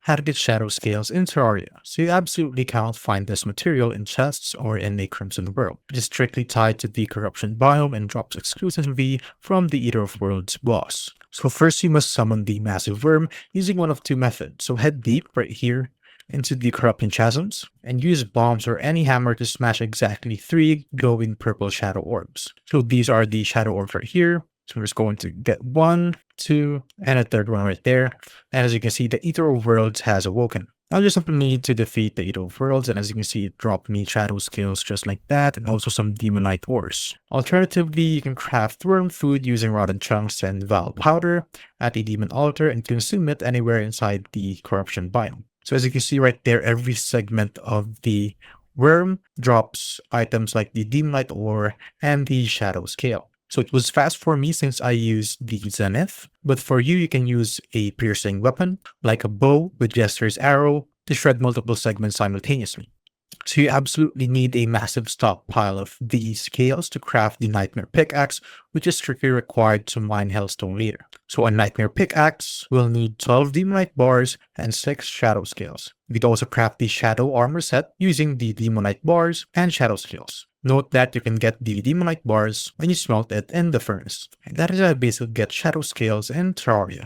how to get shadow scales in Terraria, so you absolutely cannot find this material in chests or in a Crimson world. It is strictly tied to the corruption biome and drops exclusively from the Eater of Worlds boss. So first you must summon the massive worm using one of two methods. So head deep right here into the corruption chasms and use bombs or any hammer to smash exactly 3 glowing purple shadow orbs. So these are the shadow orbs right here. So we're just going to get 1, 2, and a third one right there. And as you can see, the Eater of Worlds has awoken. I'll just simply need to defeat the Eater of Worlds, and as you can see, it dropped me shadow skills just like that, and also some demonite ores. Alternatively, you can craft worm food using rotten chunks and val powder at a demon altar and consume it anywhere inside the corruption biome. So as you can see right there, every segment of the worm drops items like the demonite ore and the shadow scale. So it was fast for me since I used the Zenith, but for you, you can use a piercing weapon, like a bow with Jester's arrow, to shred multiple segments simultaneously. So you absolutely need a massive stockpile of these scales to craft the Nightmare Pickaxe, which is strictly required to mine Hellstone later. So a Nightmare Pickaxe will need 12 Demonite bars and 6 Shadow Scales. You could also craft the Shadow Armor set using the Demonite bars and Shadow Scales. Note that you can get the Demonite bars when you smelt it in the furnace. And that is how I basically get Shadow Scales in Terraria.